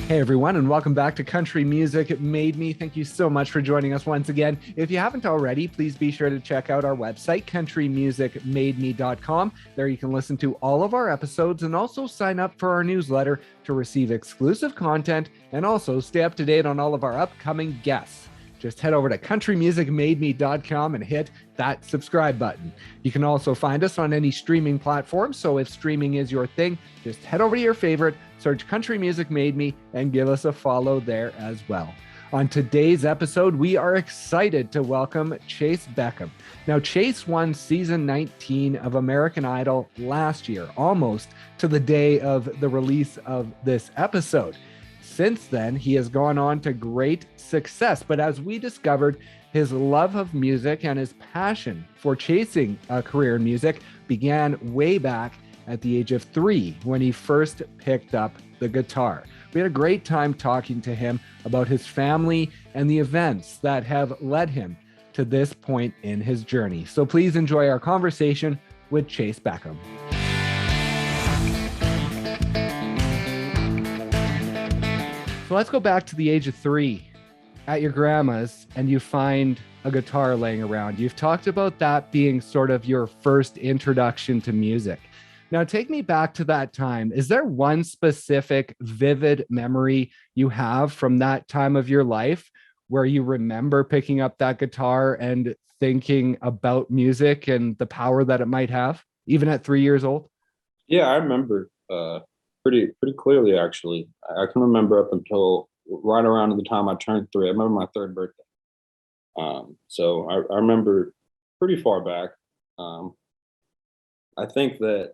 Hey everyone, and welcome back to Country Music Made Me. Thank you so much for joining us once again. If you haven't already, please be sure to check out our website, countrymusicmademe.com. There you can listen to all of our episodes and also sign up for our newsletter to receive exclusive content and also stay up to date on all of our upcoming guests. Just head over to countrymusicmademe.com and hit that subscribe button. You can also find us on any streaming platform. So if streaming is your thing, just head over to your favorite, search Country Music Made Me, and give us a follow there as well. On today's episode, we are excited to welcome Chayce Beckham. Now, Chayce won season 19 of American Idol last year, almost to the day of the release of this episode. Since then, he has gone on to great success. But as we discovered, his love of music and his passion for chasing a career in music began way back at the age of 3 when he first picked up the guitar. We had a great time talking to him about his family and the events that have led him to this point in his journey. So please enjoy our conversation with Chayce Beckham. So let's go back to the age of 3 at your grandma's and you find a guitar laying around. You've talked about that being sort of your first introduction to music. Now, take me back to that time. Is there one specific vivid memory you have from that time of your life where you remember picking up that guitar and thinking about music and the power that it might have, even at 3 years old? Yeah, I remember pretty clearly, actually. I can remember up until right around the time I turned 3. I remember my 3rd birthday. So I remember pretty far back. I think that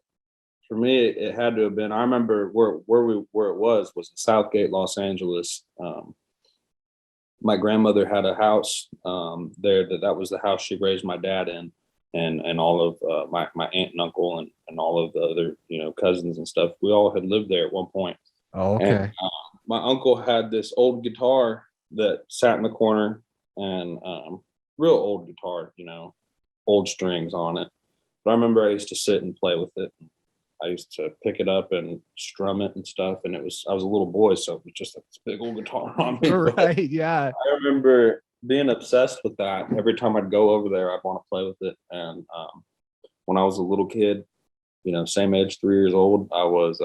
for me, it had to have been. I remember where it was in Southgate, Los Angeles. My grandmother had a house there. That was the house she raised my dad in, and all of my aunt and uncle and all of the other cousins and stuff. We all had lived there at one point. Oh, okay. And, my uncle had this old guitar that sat in the corner, and real old guitar, old strings on it. But I remember I used to sit and play with it. I used to pick it up and strum it and stuff. And I was a little boy, so it was just like this big old guitar on me. Right, yeah. I remember being obsessed with that. Every time I'd go over there, I'd want to play with it. And when I was a little kid, same age, 3 years old, I was,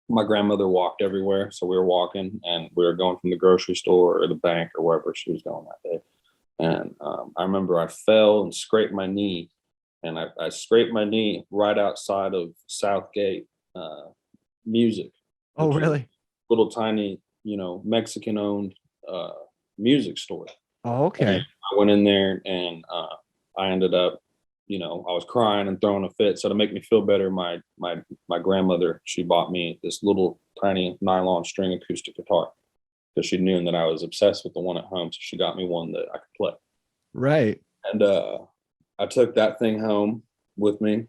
my grandmother walked everywhere. So we were walking and we were going from the grocery store or the bank or wherever she was going that day. And I remember I fell and scraped my knee. And I scraped my knee right outside of Southgate Music. Oh, really? Little tiny, Mexican-owned music store. Oh, okay. And I went in there and I ended up, I was crying and throwing a fit. So to make me feel better, my grandmother, she bought me this little tiny nylon string acoustic guitar because she knew that I was obsessed with the one at home. So she got me one that I could play. Right. And I took that thing home with me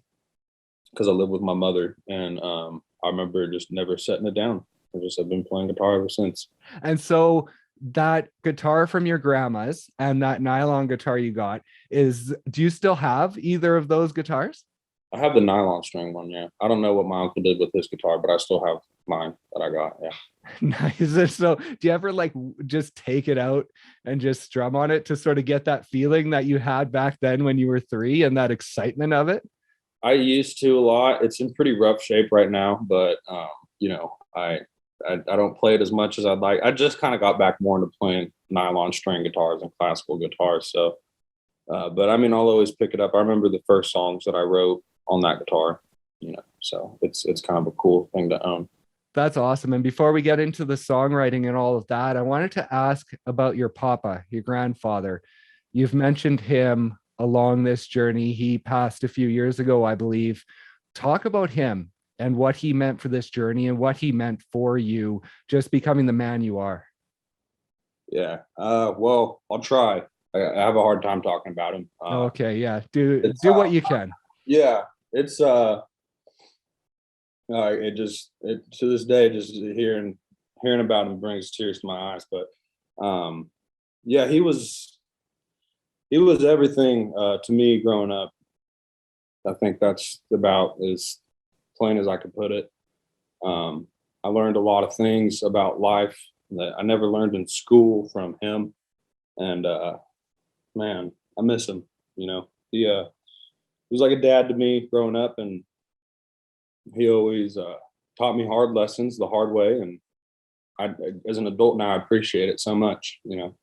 because I live with my mother, and I remember just never setting it down. I've been playing guitar ever since. And so that guitar from your grandma's and that nylon guitar you got do you still have either of those guitars? I have the nylon string one, yeah. I don't know what my uncle did with his guitar, but I still have mine that I got, yeah. Nice. So do you ever just take it out and just strum on it to sort of get that feeling that you had back then when you were 3 and that excitement of it? I used to a lot. It's in pretty rough shape right now, but I don't play it as much as I'd like. I just kind of got back more into playing nylon string guitars and classical guitars. So, but I mean, I'll always pick it up. I remember the first songs that I wrote on that guitar, so it's kind of a cool thing to own. That's awesome. And before we get into the songwriting and all of that, I wanted to ask about your papa, your grandfather. You've mentioned him along this journey. He passed a few years ago, I believe. Talk about him and what he meant for this journey and what he meant for you just becoming the man you are. Yeah. Well, I'll try. I have a hard time talking about him. Okay. Yeah. Do what you can. Yeah. It's, to this day, just hearing about him brings tears to my eyes. But yeah, he was everything to me growing up. I think that's about as plain as I could put it. I learned a lot of things about life that I never learned in school from him. And man, I miss him. You know, he was like a dad to me growing up, and he always taught me hard lessons the hard way. And I, as an adult now, I appreciate it so much. You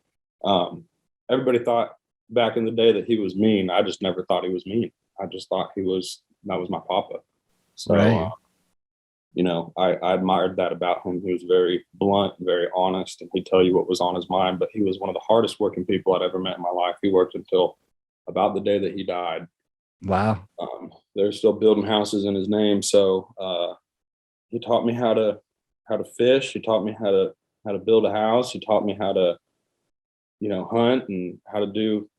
know, everybody thought back in the day that he was mean. I just never thought he was mean. I just thought that was my papa. So, Right. you know, I admired that about him. He was very blunt, very honest, and he'd tell you what was on his mind. But he was one of the hardest working people I'd ever met in my life. He worked until about the day that he died. Wow. They're still building houses in his name. So he taught me how to fish. He taught me how to build a house. He taught me how to, you know, hunt and how to do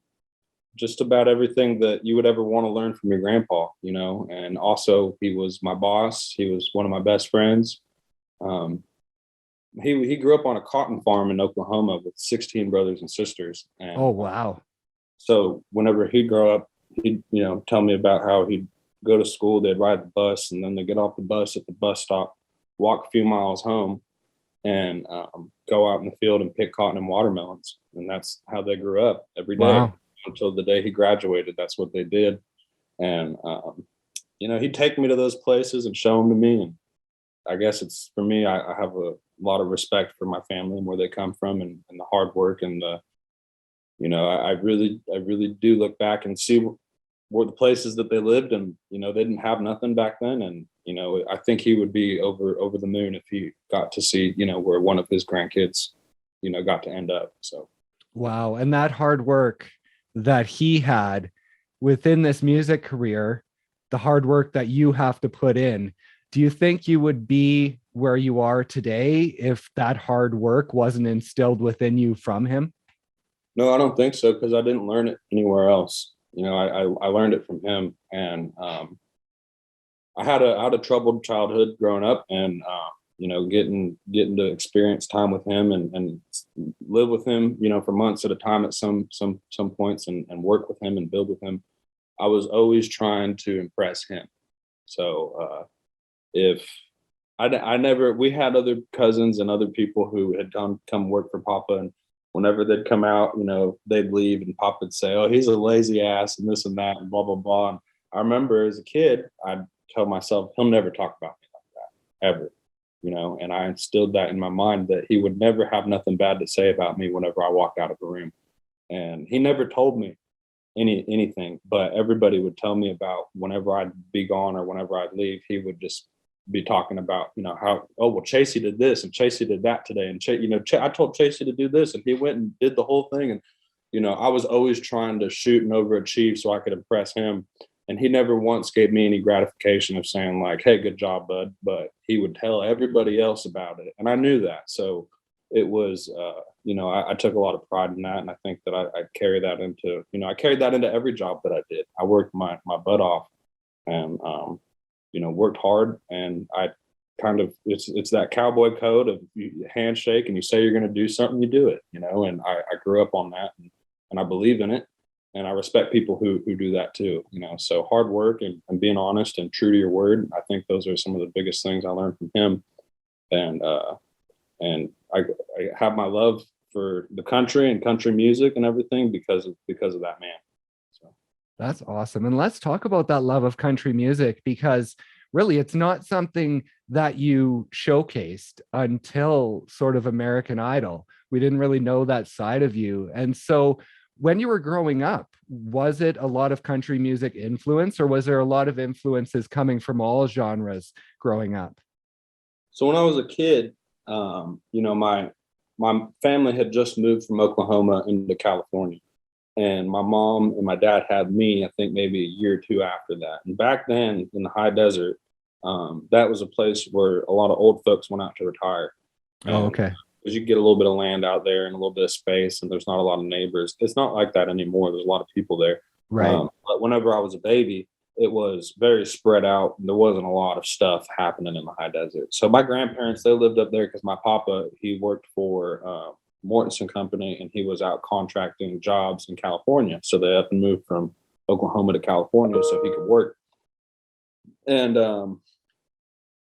just about everything that you would ever want to learn from your grandpa, you know. And also, he was my boss. He was one of my best friends. Um, he grew up on a cotton farm in Oklahoma with 16 brothers and sisters. Oh, And wow. so whenever he'd grow up, he'd, you know, tell me about how he'd go to school, they'd ride the bus, and then they'd get off the bus at the bus stop, walk a few miles home, and go out in the field and pick cotton and watermelons. And that's how they grew up every day Wow. until the day he graduated. That's what they did. And, you know, he'd take me to those places and show them to me. And I guess it's for me, I have a lot of respect for my family and where they come from, and the hard work. And, you know, I really do look back and see were the places that they lived. And you know, they didn't have nothing back then. And you know, I think he would be over the moon if he got to see, you know, where one of his grandkids, you know, got to end up. So Wow. And that hard work that he had within this music career, the hard work that you have to put in, do you think you would be where you are today if that hard work wasn't instilled within you from him? no, I don't think so, because I didn't learn it anywhere else. You know, I learned it from him. And I had a troubled childhood growing up. And you know, getting to experience time with him, and live with him, you know, for months at a time at some points, and work with him and build with him. I was always trying to impress him. So if I never, we had other cousins and other people who had come work for Papa, and whenever they'd come out, you know, they'd leave, and Papa would say, "Oh, he's a lazy ass," and this and that, and blah blah blah. And I remember as a kid, I'd tell myself, "He'll never talk about me like that ever," you know. And I instilled that in my mind, that he would never have nothing bad to say about me whenever I walked out of a room. And he never told me anything, but everybody would tell me about whenever I'd be gone or whenever I'd leave. He would just be talking about, you know, how, oh well, Chayce did this and Chayce did that today, and you know, I told Chayce to do this, and he went and did the whole thing. And you know, I was always trying to shoot and overachieve so I could impress him. And he never once gave me any gratification of saying like, "Hey, good job, bud," but he would tell everybody else about it, and I knew that. So it was, you know, I took a lot of pride in that, and I think that I carry that into, you know, I carried that into every job that I did. I worked my butt off, and you know, worked hard. And I kind of, it's that cowboy code of you handshake, and you say you're going to do something, you do it, you know. And I grew up on that, and I believe in it, and I respect people who do that too, you know. So hard work, and being honest and true to your word. I think those are some of the biggest things I learned from him. And I have my love for the country and country music and everything because of that man. So That's awesome. And let's talk about that love of country music, because really it's not something that you showcased until sort of American Idol. We didn't really know that side of you. And so when you were growing up, was it a lot of country music influence, or was there a lot of influences coming from all genres growing up? so when I was a kid, you know, my family had just moved from Oklahoma into California. And my mom and my dad had me, I think maybe a year or two after that. And back then in the high desert, that was a place where a lot of old folks went out to retire. Oh, And okay. because you get a little bit of land out there and a little bit of space, and there's not a lot of neighbors. It's not like that anymore. There's a lot of people there. Right. But whenever I was a baby, it was very spread out. There wasn't a lot of stuff happening in the high desert. So my grandparents, they lived up there because my papa, he worked for Mortensen Company, and he was out contracting jobs in California. So they up and moved from Oklahoma to California so he could work. And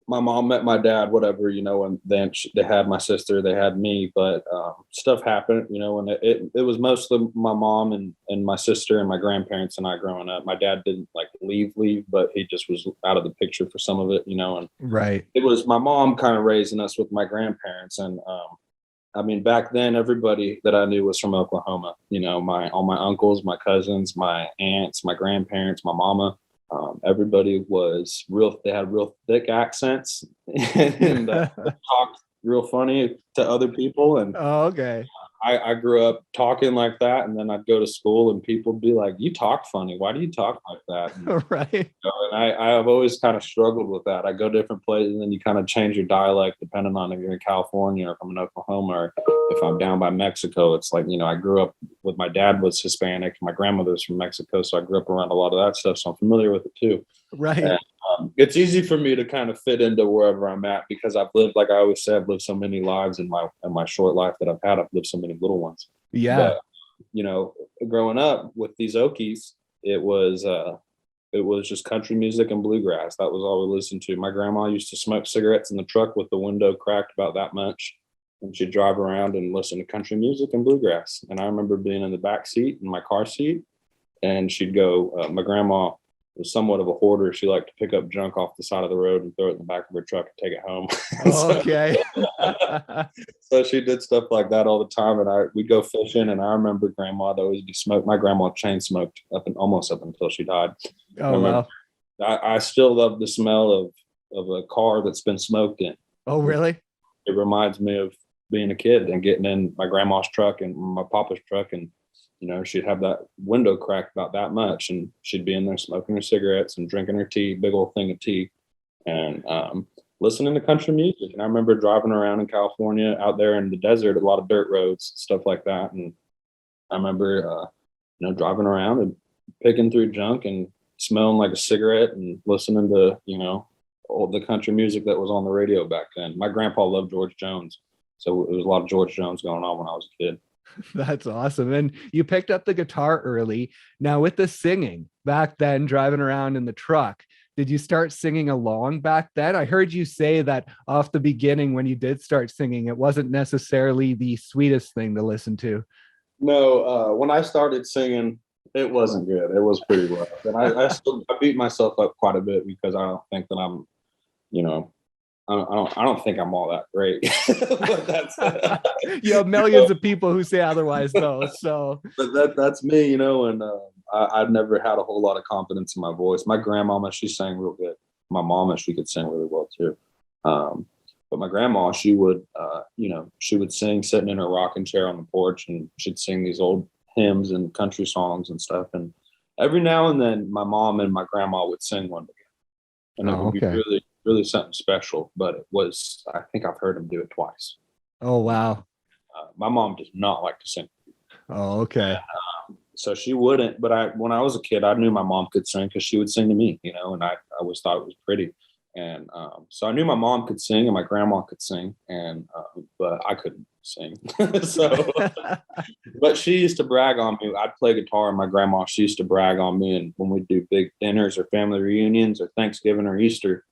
my mom met my dad, whatever, and then they had my sister, they had me, but stuff happened, and it was mostly my mom and my sister and my grandparents and I growing up. My dad didn't like leave, but he just was out of the picture for some of it, and Right. it was my mom kind of raising us with my grandparents. And I mean, back then, everybody that I knew was from Oklahoma. All my uncles, my cousins, my aunts, my grandparents, my mama. Everybody was real. They had real thick accents and talked real funny to other people. And Oh, okay. I grew up talking like that, and then I'd go to school, and people would be like, "You talk funny. Why do you talk like that?" Right. And I've always kind of struggled with that. I go different places, and then you kind of change your dialect depending on if you're in California or if I'm in Oklahoma or if I'm down by Mexico. It's like, I grew up with my dad was Hispanic, my grandmother's from Mexico, so I grew up around a lot of that stuff, so I'm familiar with it too. Right. And, it's easy for me to kind of fit into wherever I'm at because I've lived, like I always say, I've lived so many lives in my short life that I've had. I've lived so many little ones. Yeah. But growing up with these Okies, it was just country music and bluegrass. That was all we listened to. My grandma used to smoke cigarettes in the truck with the window cracked about that much, and she'd drive around and listen to country music and bluegrass. And I remember being in the back seat in my car seat, and she'd go. My grandma was somewhat of a hoarder. She liked to pick up junk off the side of the road and throw it in the back of her truck and take it home. Okay. So she did stuff like that all the time, and we'd go fishing. And I remember grandma'd always be smoked. My grandma chain smoked almost up until she died. Oh, wow. I still love the smell of a car that's been smoked in. Oh, really? It reminds me of being a kid and getting in my grandma's truck and my papa's truck, and she'd have that window cracked about that much, and she'd be in there smoking her cigarettes and drinking her tea, big old thing of tea, and listening to country music. And I remember driving around in California out there in the desert, a lot of dirt roads, stuff like that. And I remember, driving around and picking through junk and smelling like a cigarette and listening to, all the country music that was on the radio back then. My grandpa loved George Jones, so there was a lot of George Jones going on when I was a kid. That's awesome. And you picked up the guitar early. Now, with the singing back then, driving around in the truck, did you start singing along back then? I heard you say that off the beginning when you did start singing, it wasn't necessarily the sweetest thing to listen to. No, when I started singing, it wasn't good. It was pretty rough. And I beat myself up quite a bit because I don't think that I'm, I don't think I'm all that great. But you have millions of people who say otherwise, though. So, but that's me, and I've never had a whole lot of confidence in my voice. My grandmama, she sang real good. My mama, she could sing really well too. But my grandma, she would, she would sing sitting in her rocking chair on the porch, and she'd sing these old hymns and country songs and stuff. And every now and then, my mom and my grandma would sing one together, and it would be really, really something special. But it was, I think I've heard them do it twice. Oh, wow. My mom does not like to sing. Oh, okay. So she wouldn't, but when I was a kid, I knew my mom could sing because she would sing to me, and I always thought it was pretty. And so I knew my mom could sing and my grandma could sing, and but I couldn't sing. So, but she used to brag on me. I'd play guitar, and my grandma, she used to brag on me. And when we do big dinners or family reunions or Thanksgiving or Easter,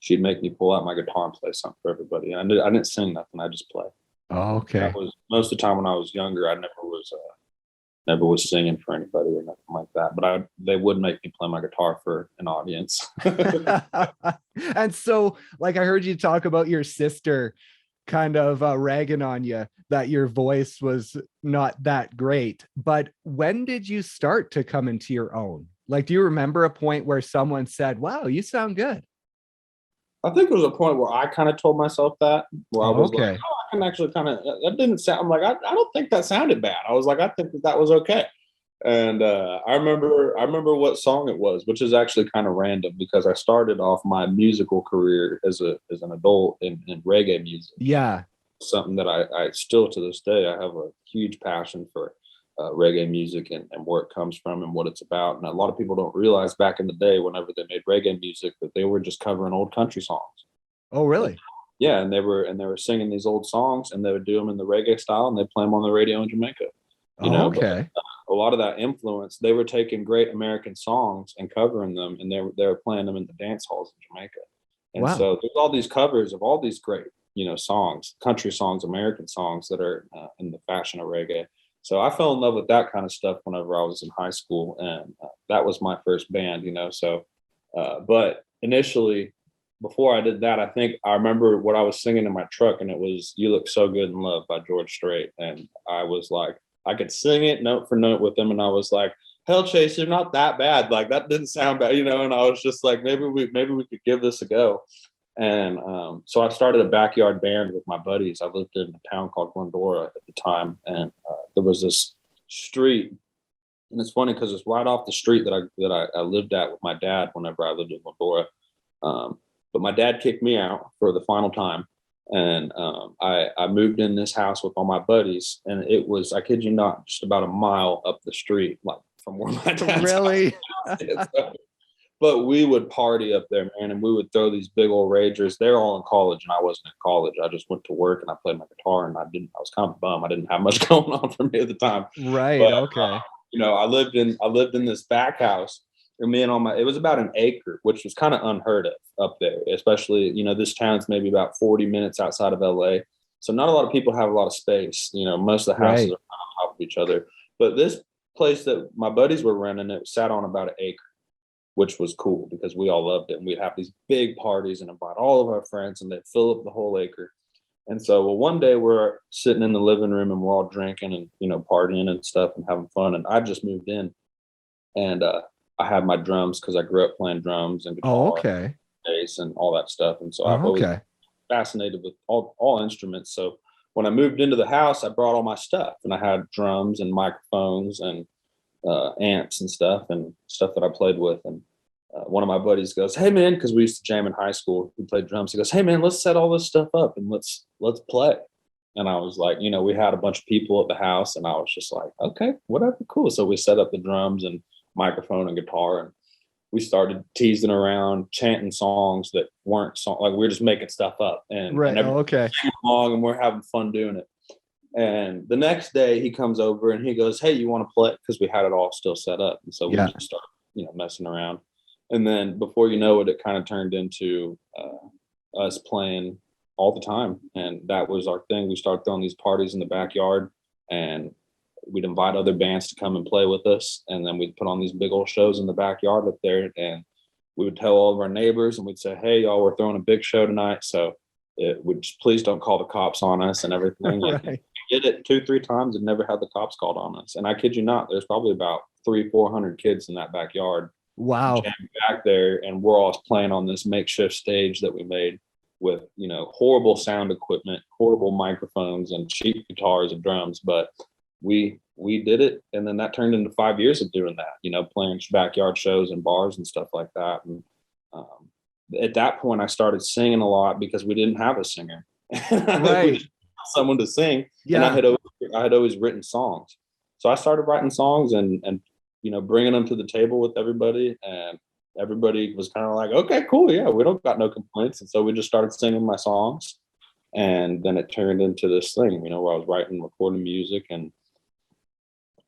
she'd make me pull out my guitar and play something for everybody. I didn't sing nothing. I just play. Oh, okay. That was most of the time when I was younger. I never was singing for anybody or nothing like that. But they would make me play my guitar for an audience. And so, like, I heard you talk about your sister kind of ragging on you that your voice was not that great. But when did you start to come into your own? Like, do you remember a point where someone said, "Wow, you sound good"? I think there was a point where I kind of told myself that, where I was Okay. like, oh, I can actually kind of, that didn't sound, I'm like, I don't think that sounded bad. I was like, I think that was okay. And I remember what song it was, which is actually kind of random because I started off my musical career as an adult in reggae music. Yeah. Something that I still to this day, I have a huge passion for reggae music and where it comes from and what it's about. And a lot of people don't realize back in the day, whenever they made reggae music, that they were just covering old country songs. Oh, really? Yeah, and they were singing these old songs, and they would do them in the reggae style, and they play them on the radio in Jamaica. Okay. But, a lot of that influence, they were taking great American songs and covering them, and they were playing them in the dance halls in Jamaica. And Wow. so there's all these covers of all these great, songs, country songs, American songs that are in the fashion of reggae. So I fell in love with that kind of stuff whenever I was in high school, and that was my first band, So, but initially, before I did that, I think I remember what I was singing in my truck, and it was "You Look So Good in Love" by George Strait, and I was like, I could sing it note for note with them, and I was like, "Hell, Chayce, you're not that bad. Like that didn't sound bad, And I was just like, maybe we could give this a go." And so I started a backyard band with my buddies. I lived in a town called Glendora at the time, and there was this street, and it's funny because it's right off the street that I lived at with my dad whenever I lived in Glendora. But my dad kicked me out for the final time, and I moved in this house with all my buddies, and it was, I kid you not, just about a mile up the street, like from where my dad's Really? house is. But we would party up there, man, and we would throw these big old ragers. They're all in college, and I wasn't in college. I just went to work and I played my guitar, and I was kind of bummed. I didn't have much going on for me at the time. Right. But Okay. I lived in this back house, and it was about an acre, which was kind of unheard of up there, especially, this town's maybe about 40 minutes outside of LA. So not a lot of people have a lot of space. Most of the houses Right. are on top of each other. But this place that my buddies were renting, it sat on about an acre, which was cool because we all loved it. And we'd have these big parties and invite all of our friends, and they'd fill up the whole acre. And so, well, one day we're sitting in the living room and we're all drinking and, partying and stuff and having fun. And I just moved in, and I had my drums because I grew up playing drums and Oh, guitar, okay. bass, and all that stuff. And so I've Oh, always been okay. fascinated with all instruments. So when I moved into the house, I brought all my stuff, and I had drums and microphones and amps and stuff that I played with. And one of my buddies goes, "Hey man," because we used to jam in high school. We played drums. He goes, "Hey man, let's set all this stuff up and let's play." And I was like, we had a bunch of people at the house, and I was just like, okay, whatever, cool. So we set up the drums and microphone and guitar, and we started teasing around, chanting songs that weren't like we were just making stuff up, and Right. Oh, everybody okay. sang along, and we're having fun doing it. And the next day he comes over and he goes, "Hey, you want to play?" Because we had it all still set up. And so we Yeah. just started, messing around. And then before you know it, it kind of turned into us playing all the time. And that was our thing. We started throwing these parties in the backyard, and we'd invite other bands to come and play with us. And then we'd put on these big old shows in the backyard up there. And we would tell all of our neighbors, and we'd say, "Hey, y'all, we're throwing a big show tonight. So it would just, please don't call the cops on us," and everything. Right. Did it 2-3 times and never had the cops called on us. And I kid you not, there's probably about 300-400 kids in that backyard Wow. jammed back there, and we're all playing on this makeshift stage that we made with horrible sound equipment, horrible microphones, and cheap guitars and drums. But we did it, and then that turned into 5 years of doing that, playing backyard shows and bars and stuff like that. And at that point, I started singing a lot because we didn't have a singer. Right. Someone to sing. And Yeah. I had always written songs, so I started writing songs and bringing them to the table with everybody, and everybody was kind of like, "Okay, cool, yeah, we don't got no complaints." And so we just started singing my songs, and then it turned into this thing, where I was writing, recording music, and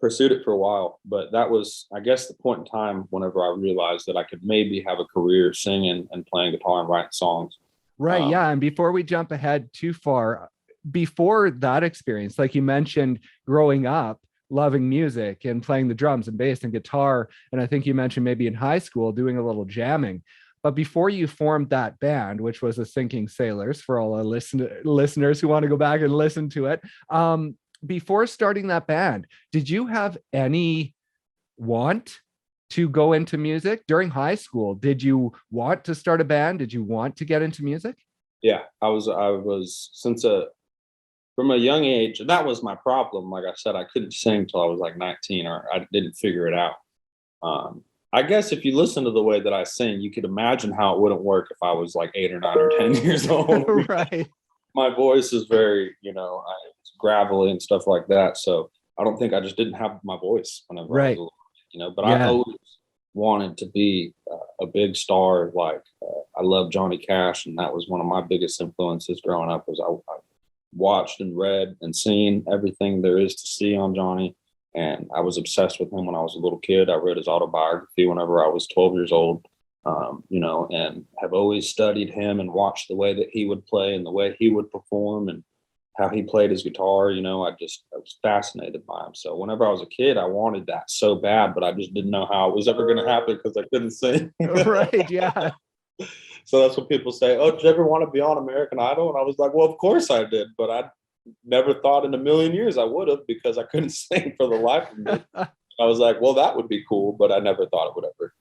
pursued it for a while. But that was, I guess, the point in time whenever I realized that I could maybe have a career singing and playing guitar and writing songs. Right. Yeah. And before we jump ahead too far, before that experience, like you mentioned, growing up, loving music and playing the drums and bass and guitar. And I think you mentioned maybe in high school doing a little jamming. But before you formed that band, which was the Sinking Sailors, for all our listeners who want to go back and listen to it, before starting that band, did you have any want to go into music during high school? Did you want to start a band? Did you want to get into music? Yeah, I was from a young age, and that was my problem. Like I said, I couldn't sing till I was like 19, or I didn't figure it out. I guess if you listen to the way that I sing, you could imagine how it wouldn't work if I was like 8 or 9 or 10 years old. Right. My voice is very, it's gravelly and stuff like that. So I don't think, I just didn't have my voice whenever I was Right. a little kid, But I Yeah. always wanted to be a big star. Like I love Johnny Cash, and that was one of my biggest influences growing up. Was I watched and read and seen everything there is to see on Johnny, and I was obsessed with him when I was a little kid. I read his autobiography whenever I was 12 years old, and have always studied him and watched the way that he would play and the way he would perform and how he played his guitar. I was fascinated by him. So whenever I was a kid, I wanted that so bad, but I just didn't know how it was ever going to happen because I couldn't sing. Right. Yeah. So that's what people say. Oh, did you ever want to be on American Idol? And I was like, well, of course I did, but I never thought in a million years I would have because I couldn't sing for the life of me. I was like, well, that would be cool, but I never thought it would ever,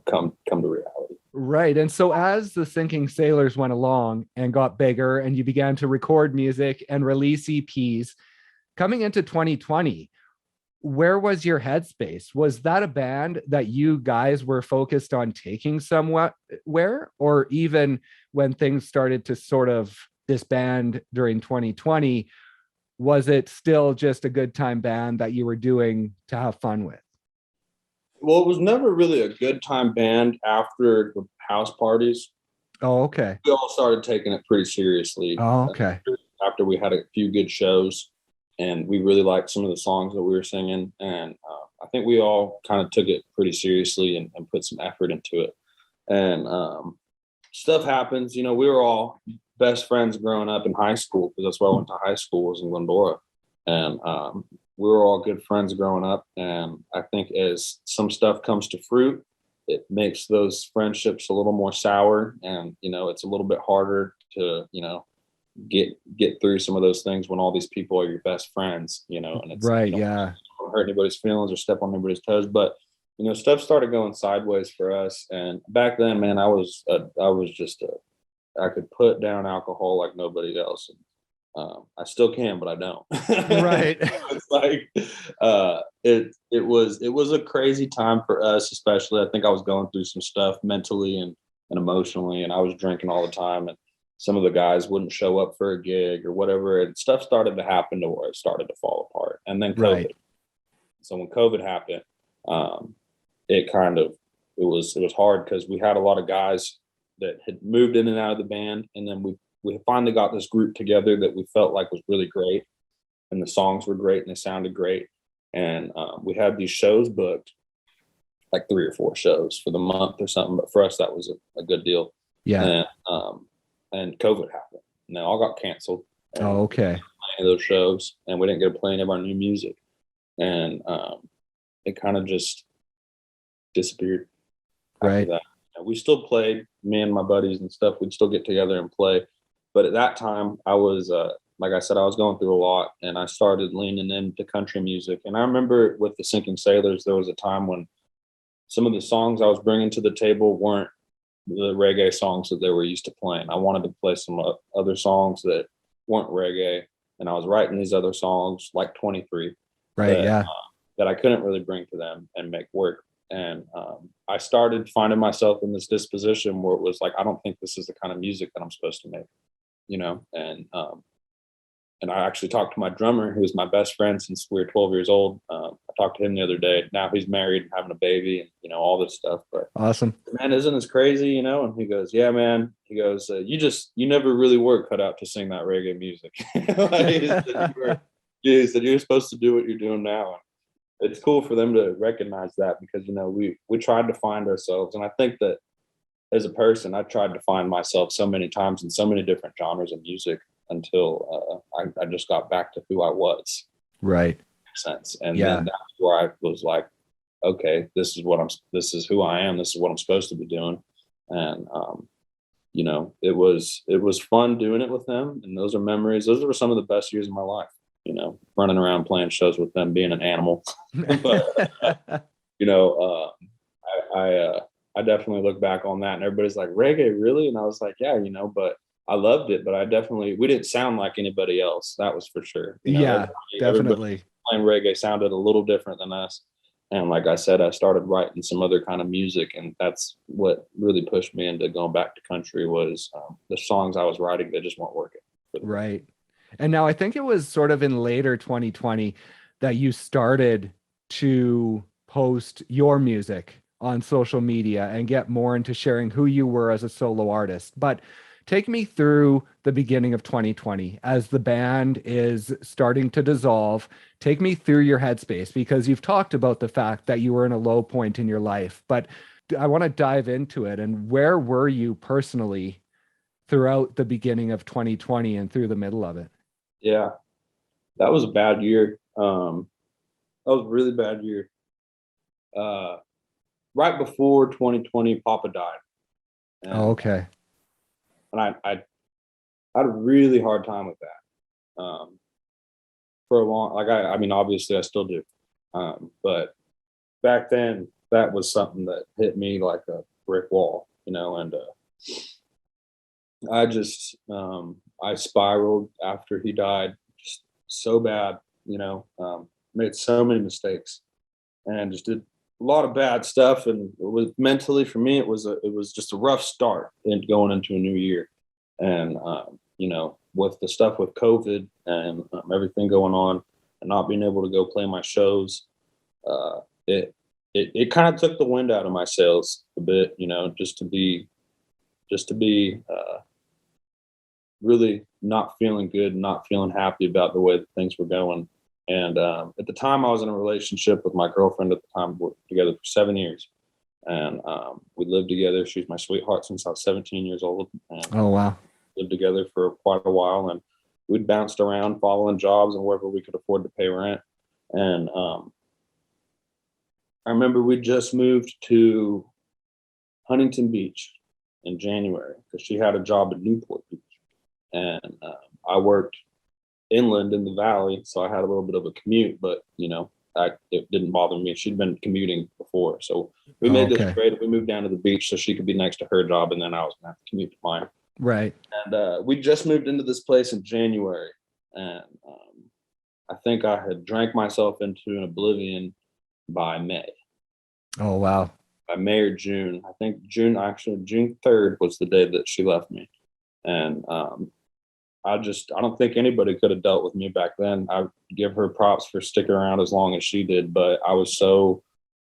come to reality. Right. And so as the Sinking Sailors went along and got bigger and you began to record music and release EPs, coming into 2020, where was your headspace? Was that a band that you guys were focused on taking somewhere, or even when things started to sort of disband during 2020, was it still just a good time band that you were doing to have fun with? Well, it was never really a good time band after the house parties. Oh, okay. We all started taking it pretty seriously Oh, okay. after we had a few good shows, and we really liked some of the songs that we were singing. And I think we all kind of took it pretty seriously and put some effort into it. And stuff happens. We were all best friends growing up in high school because that's where I went to high school, was in Glendora. And we were all good friends growing up. And I think as some stuff comes to fruit, it makes those friendships a little more sour. And, it's a little bit harder to, get through some of those things when all these people are your best friends, and it's Right. Yeah. don't hurt anybody's feelings or step on anybody's toes. But, stuff started going sideways for us. And back then, man, I could put down alcohol like nobody else. I still can, but I don't. Right. It's like it was a crazy time for us, especially. I think I was going through some stuff mentally and emotionally, and I was drinking all the time. And some of the guys wouldn't show up for a gig or whatever, and stuff started to happen to where it started to fall apart. And then COVID. Right. So when COVID happened, it kind of it was hard because we had a lot of guys that had moved in and out of the band, and then we finally got this group together that we felt like was really great, and the songs were great and they sounded great. And we had these shows booked, like 3 or 4 shows for the month or something. But for us, that was a good deal. Yeah. And COVID happened, and they all got canceled. Oh, okay. Any of those shows, and we didn't get to play any of our new music, and it kind of just disappeared. Right. That. And we still played, me and my buddies and stuff. We'd still get together and play. But at that time, I was, like I said, I was going through a lot, and I started leaning into country music. And I remember with the Sinking Sailors, there was a time when some of the songs I was bringing to the table weren't the reggae songs that they were used to playing. I wanted to play some other songs that weren't reggae, and I was writing these other songs, like 23, Right. Yeah. that I couldn't really bring to them and make work. And I started finding myself in this disposition where it was like, I don't think this is the kind of music that I'm supposed to make, and I actually talked to my drummer, who was my best friend since we were 12 years old. I talked to him the other day. Now he's married and having a baby, and all this stuff. But Awesome. man, isn't this crazy? And he goes, yeah, man. He goes, you never really were cut out to sing that reggae music. He said you're supposed to do what you're doing now. It's cool for them to recognize that, because we tried to find ourselves. And I think that as a person, I tried to find myself so many times in so many different genres of music until I just got back to who I was. Right. Sense. And then that's where I was like, okay, this is who I am. This is what I'm supposed to be doing. And it was fun doing it with them. And those are memories. Those were some of the best years of my life. Running around playing shows with them, being an animal. But I definitely look back on that, and everybody's like, reggae, really? And I was like, yeah, but I loved it. But we didn't sound like anybody else. That was for sure. Definitely. Playing reggae sounded a little different than us. And like I said, I started writing some other kind of music, and that's what really pushed me into going back to country was the songs I was writing that just weren't working. Right. And now I think it was sort of in later 2020 that you started to post your music on social media and get more into sharing who you were as a solo artist. But take me through the beginning of 2020 as the band is starting to dissolve. Take me through your headspace, because you've talked about the fact that you were in a low point in your life. But to dive into it. And where were you personally throughout the beginning of 2020 and through the middle of it? Yeah, that was a bad year. That was a really bad year. Uh, right before 2020, Papa died, Oh, and okay. I had a really hard time with that. For a long, like I mean, obviously I still do, but back then that was something that hit me like a brick wall, and I just I spiraled after he died, just so bad, made so many mistakes and just did a lot of bad stuff. And it was mentally for me, it was just a rough start in going into a new year. And with the stuff with COVID and everything going on, and not being able to go play my shows, uh, it it kind of took the wind out of my sails a bit, just to be really not feeling good, not feeling happy about the way that things were going. And at the time, I was in a relationship with my girlfriend. At the time, we were together for 7 years, and we lived together. She's my sweetheart since I was 17 years old, and Oh, wow. lived together for quite a while. And we'd bounced around, following jobs and wherever we could afford to pay rent. And I remember we just moved to Huntington Beach in January because she had a job at Newport Beach, and I worked inland in the valley, so I had a little bit of a commute, but it didn't bother me. She'd been commuting before, so we Oh, made this okay. trade. We moved down to the beach so she could be next to her job, and then I was gonna have to commute to mine. Right. And we just moved into this place in January, and I think I had drank myself into an oblivion by May. Oh, wow. By May or June, I think June 3rd was the day that she left me, and I don't think anybody could have dealt with me back then. I give her props for sticking around as long as she did, but I was so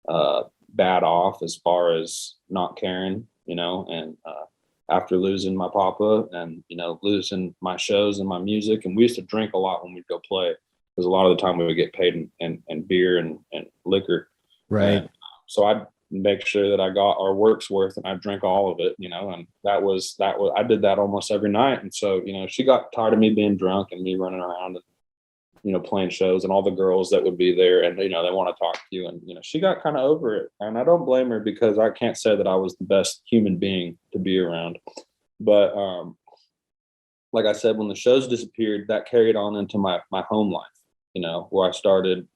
bad off as far as not caring, and after losing my papa and, losing my shows and my music. And we used to drink a lot when we'd go play because a lot of the time we would get paid in beer and liquor. Right. And so I'd make sure that I got our work's worth and I drank all of it, and that was, I did that almost every night. And so, she got tired of me being drunk and me running around and, playing shows and all the girls that would be there and, they want to talk to you. And, she got kind of over it. And I don't blame her because I can't say that I was the best human being to be around. But, like I said, when the shows disappeared, that carried on into my home life, where I started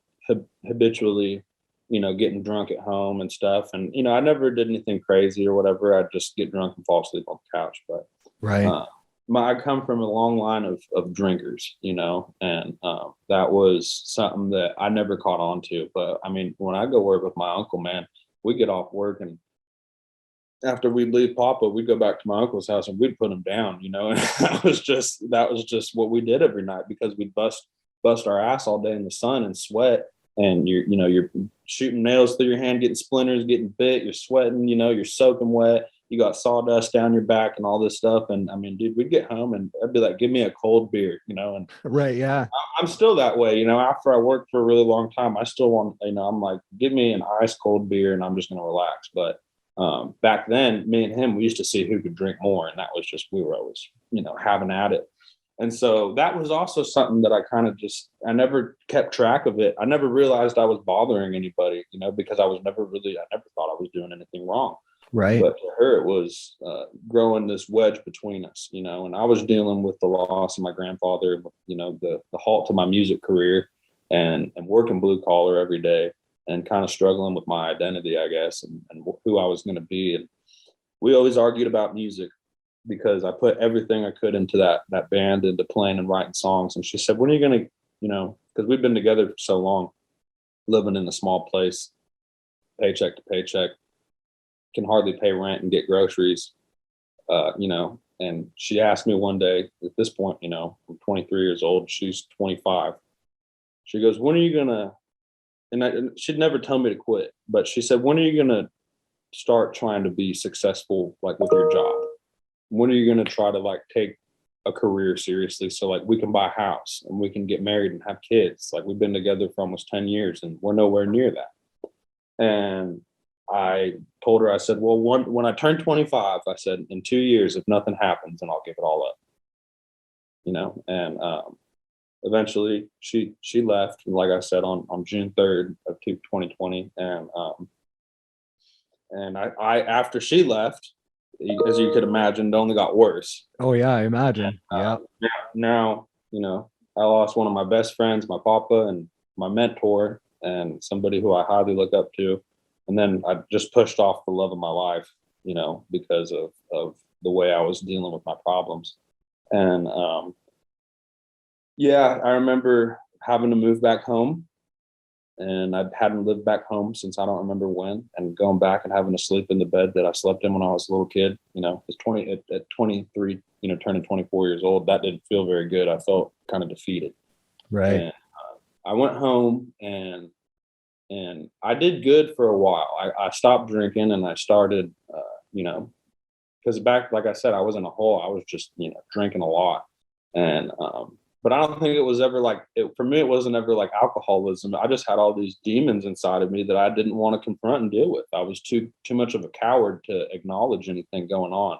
habitually, getting drunk at home and stuff. And, I never did anything crazy or whatever. I'd just get drunk and fall asleep on the couch. But Right. I come from a long line of drinkers, and that was something that I never caught on to. But I mean, when I go work with my uncle, man, we get off work and after we'd leave Papa, we'd go back to my uncle's house and we'd put him down, and that was just what we did every night because we'd bust our ass all day in the sun and sweat. And you're shooting nails through your hand, getting splinters, getting bit, you're sweating, you're soaking wet, you got sawdust down your back and all this stuff. And I mean, dude, we'd get home and I'd be like, give me a cold beer, and Right. Yeah. I'm still that way, after I worked for a really long time, I still want, I'm like, give me an ice cold beer and I'm just going to relax. But back then, me and him, we used to see who could drink more. And that was just, we were always, having at it. And so that was also something that I kind of I never kept track of it. I never realized I was bothering anybody, because I never thought I was doing anything wrong. Right. But to her, it was growing this wedge between us, and I was dealing with the loss of my grandfather, the halt to my music career and working blue collar every day and kind of struggling with my identity, I guess, and who I was going to be. And we always argued about music because I put everything I could into that band, into playing and writing songs. And she said, when are you going to, because we've been together for so long, living in a small place, paycheck to paycheck, can hardly pay rent and get groceries, and she asked me one day at this point, I'm 23 years old, she's 25. She goes, when are you going to, and she'd never tell me to quit, but she said, when are you going to start trying to be successful, like with your job? When are you going to try to like take a career seriously? So like we can buy a house and we can get married and have kids. Like we've been together for almost 10 years and we're nowhere near that. And I told her, I said, well, when I turn 25, I said, in 2 years, if nothing happens, then I'll give it all up, and eventually she left, like I said, on June 3rd of 2020. And I after she left, as you could imagine, it only got worse. Oh yeah, I imagine. Yeah. Now, I lost one of my best friends, my papa, and my mentor, and somebody who I highly look up to. And then I just pushed off the love of my life, because of the way I was dealing with my problems. And yeah, I remember having to move back home, and I hadn't lived back home since I don't remember when, and going back and having to sleep in the bed that I slept in when I was a little kid, at 23, turning 24 years old, that didn't feel very good. I felt kind of defeated. Right. And I went home, and I did good for a while. I stopped drinking, and I started, because back, like I said, I was in a hole. I was just, drinking a lot. And, but I don't think it was ever for me, it wasn't ever like alcoholism. I just had all these demons inside of me that I didn't want to confront and deal with. I was too much of a coward to acknowledge anything going on.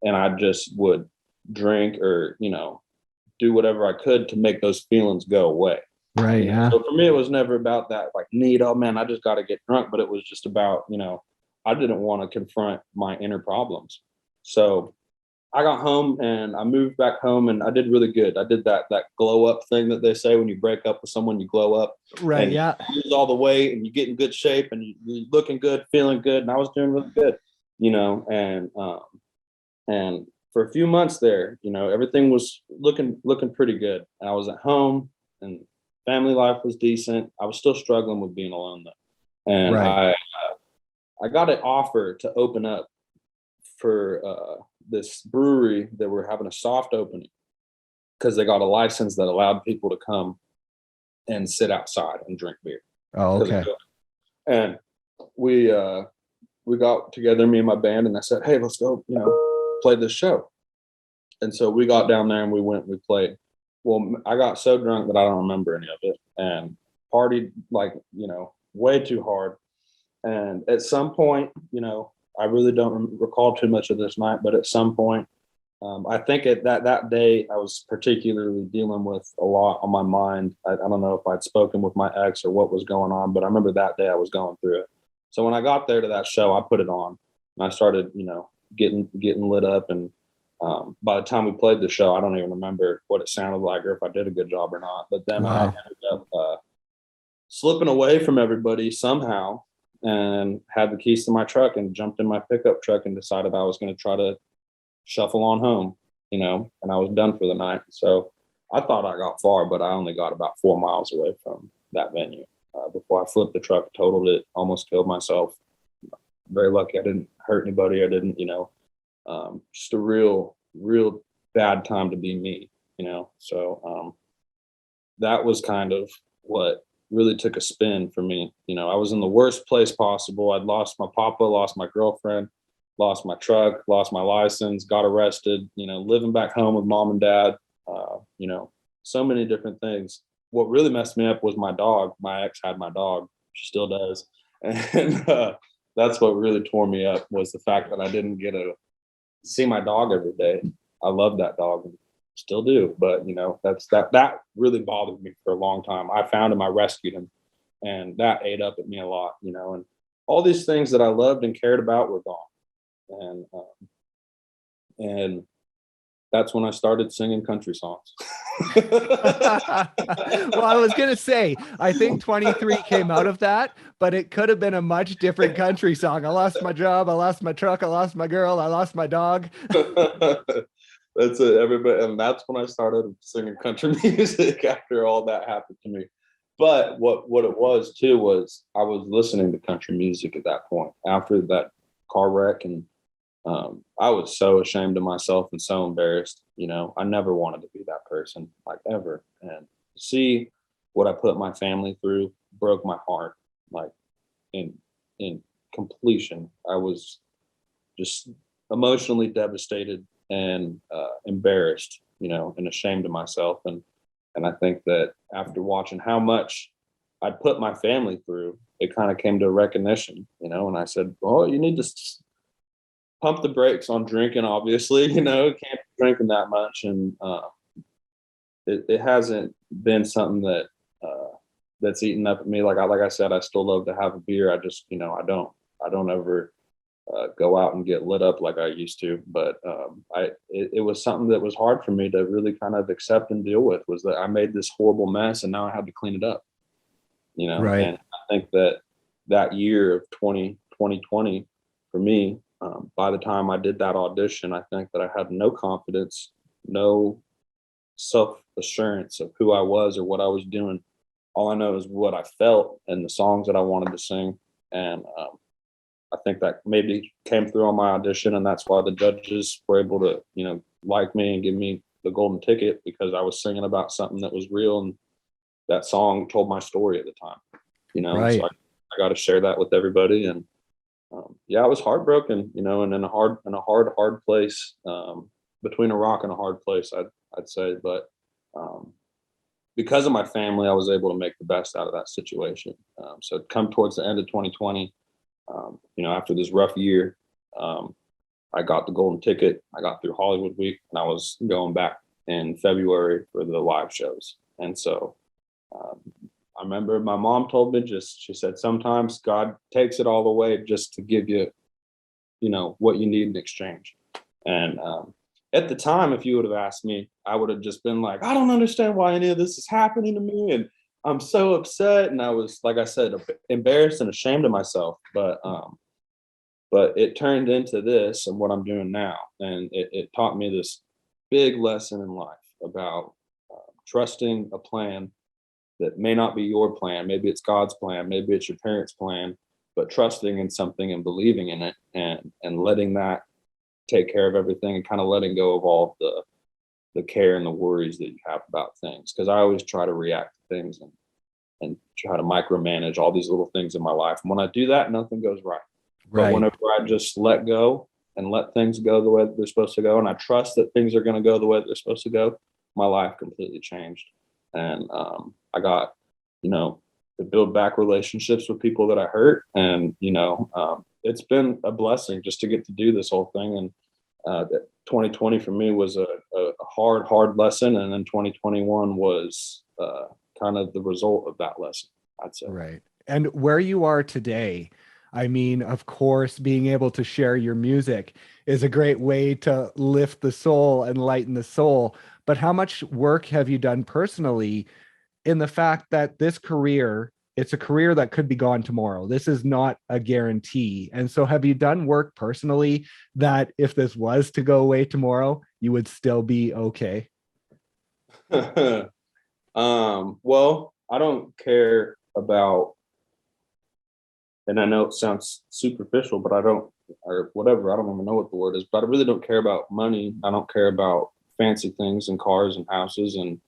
And I just would drink or, do whatever I could to make those feelings go away. Right. Yeah. So for me, it was never about that need, oh man, I just got to get drunk. But it was just about, I didn't want to confront my inner problems. So I got home and I moved back home, and I did really good. I did that glow up thing that they say when you break up with someone, you glow up. Right. Yeah. You lose all the weight and you get in good shape and you're looking good, feeling good. And I was doing really good, and for a few months there, everything was looking pretty good. I was at home and family life was decent. I was still struggling with being alone though. And right. I got an offer to open up for this brewery that were having a soft opening because they got a license that allowed people to come and sit outside and drink beer. Oh, okay. And we got together, me and my band, and I said, hey, let's go, play this show. And so we got down there and we went, we played. Well, I got so drunk that I don't remember any of it, and partied way too hard. And at some point, I really don't recall too much of this night, but at some point, I think at that day, I was particularly dealing with a lot on my mind. I don't know if I'd spoken with my ex or what was going on, but I remember that day I was going through it. So when I got there to that show, I put it on and I started, getting lit up. And by the time we played the show, I don't even remember what it sounded like or if I did a good job or not. But then I ended up slipping away from everybody somehow and had the keys to my truck and jumped in my pickup truck and decided I was going to try to shuffle on home, and I was done for the night. So I thought I got far, but I only got about 4 miles away from that venue before I flipped the truck, totaled it, almost killed myself. Very lucky I didn't hurt anybody. I didn't, just a real bad time to be me, So that was kind of what really took a spin for me. I was in the worst place possible. I'd lost my papa, lost my girlfriend, lost my truck, lost my license, got arrested, living back home with mom and dad, so many different things. What really messed me up was my dog. My ex had my dog. She still does. And that's what really tore me up was the fact that I didn't get to see my dog every day. I love that dog and still do. But, that really bothered me for a long time. I found him, I rescued him, and that ate up at me a lot, and all these things that I loved and cared about were gone. And that's when I started singing country songs. Well, I was going to say, I think 23 came out of that, but it could have been a much different country song. I lost my job. I lost my truck. I lost my girl. I lost my dog. That's it, everybody. And that's when I started singing country music after all that happened to me. But what it was too was I was listening to country music at that point after that car wreck, and I was so ashamed of myself and so embarrassed. I never wanted to be that person, like, ever. And to see what I put my family through broke my heart, like, in completion. I was just emotionally devastated and embarrassed, and ashamed of myself. And I think that after watching how much I'd put my family through, it kind of came to recognition, and I said, well, you need to pump the brakes on drinking, obviously, can't be drinking that much. And it hasn't been something that's eaten up at me. Like I said, I still love to have a beer. I just, I don't ever go out and get lit up like I used to. But it was something that was hard for me to really kind of accept and deal with, was that I made this horrible mess and now I had to clean it up, Right. and I think that year of 2020 for me, by the time I did that audition, I think that I had no confidence, no self assurance of who I was or what I was doing. All I know is what I felt and the songs that I wanted to sing. And I think that maybe came through on my audition, and that's why the judges were able to, like me and give me the golden ticket, because I was singing about something that was real, and that song told my story at the time, So Right. I got to share that with everybody. And yeah, I was heartbroken, and in a hard place, between a rock and a hard place, I'd say. But because of my family, I was able to make the best out of that situation. So come towards the end of 2020, after this rough year, I got the golden ticket. I got through Hollywood Week, and I was going back in February for the live shows. And so um, I remember my mom told me, she said, sometimes God takes it all the way just to give you, what you need in exchange. And at the time, if you would have asked me, I would have just been like, I don't understand why any of this is happening to me. And I'm so upset. And I was, like I said, embarrassed and ashamed of myself. But it turned into this and what I'm doing now. And it taught me this big lesson in life about trusting a plan that may not be your plan. Maybe it's God's plan, maybe it's your parents' plan, but trusting in something and believing in it, and letting that take care of everything, and kind of letting go of all the care and the worries that you have about things. Because I always try to react to things and try to micromanage all these little things in my life. And when I do that, nothing goes right. But Right. whenever I just let go and let things go the way that they're supposed to go, and I trust that things are going to go the way that they're supposed to go, my life completely changed. And I got, to build back relationships with people that I hurt. And, it's been a blessing just to get to do this whole thing. And that 2020 for me was a hard lesson. And then 2021 was kind of the result of that lesson, I'd say. Right. And where you are today, I mean, of course, being able to share your music is a great way to lift the soul and lighten the soul. But how much work have you done personally in the fact that this career, it's a career that could be gone tomorrow? This is not a guarantee. And so have you done work personally that if this was to go away tomorrow, you would still be okay? Well, I don't care about, and I know it sounds superficial, but I don't, or whatever, I don't even know what the word is, but I really don't care about money. I don't care about fancy things and cars and houses and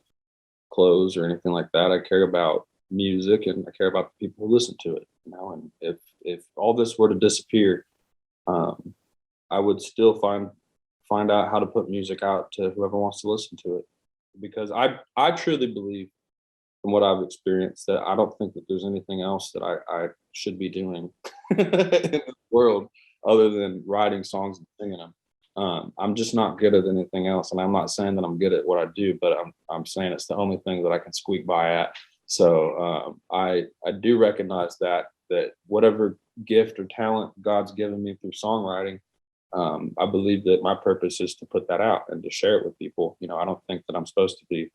clothes or anything like that. I care about music, and I care about the people who listen to it, and if all this were to disappear, um, I would still find out how to put music out to whoever wants to listen to it, because I truly believe, from what I've experienced, that I don't think that there's anything else that I should be doing in the world other than writing songs and singing them. I'm just not good at anything else, and I'm not saying that I'm good at what I do, but I'm saying it's the only thing that I can squeak by at. So I do recognize that whatever gift or talent God's given me through songwriting, I believe that my purpose is to put that out and to share it with people. I don't think that I'm supposed to be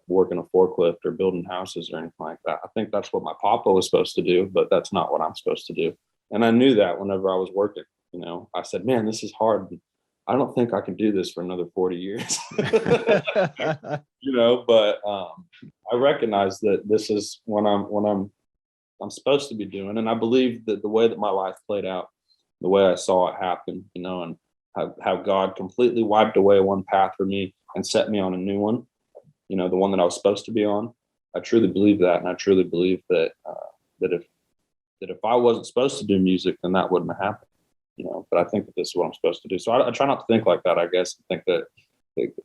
working a forklift or building houses or anything like that. I think that's what my papa was supposed to do, but that's not what I'm supposed to do. And I knew that whenever I was working. I said, man, this is hard. I don't think I can do this for another 40 years. But I recognize that this is when I'm supposed to be doing. And I believe that the way that my life played out, the way I saw it happen, and how God completely wiped away one path for me and set me on a new one, the one that I was supposed to be on. I truly believe that. And I truly believe that if I wasn't supposed to do music, then that wouldn't have happened. But I think that this is what I'm supposed to do. So I try not to think like that, I guess. I think that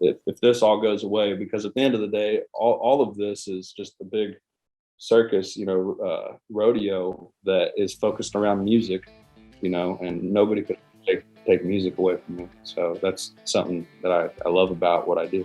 if this all goes away, because at the end of the day, all of this is just a big circus, rodeo that is focused around music, and nobody could take music away from me. So that's something that I love about what I do.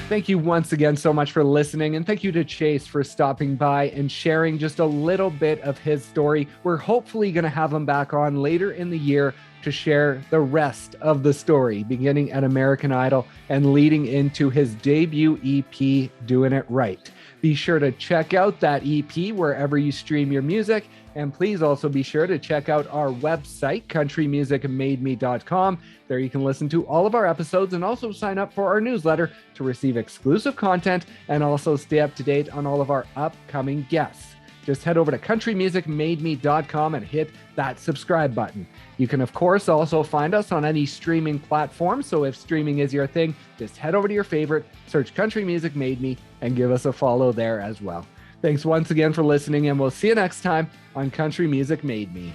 Thank you once again so much for listening, and thank you to Chayce for stopping by and sharing just a little bit of his story. We're hopefully going to have him back on later in the year to share the rest of the story, beginning at American Idol and leading into his debut EP, Doing It Right. Be sure to check out that EP wherever you stream your music. And please also be sure to check out our website, countrymusicmademe.com. There you can listen to all of our episodes and also sign up for our newsletter to receive exclusive content and also stay up to date on all of our upcoming guests. Just head over to countrymusicmademe.com and hit that subscribe button. You can, of course, also find us on any streaming platform. So if streaming is your thing, just head over to your favorite, search Country Music Made Me, and give us a follow there as well. Thanks once again for listening, and we'll see you next time on Country Music Made Me.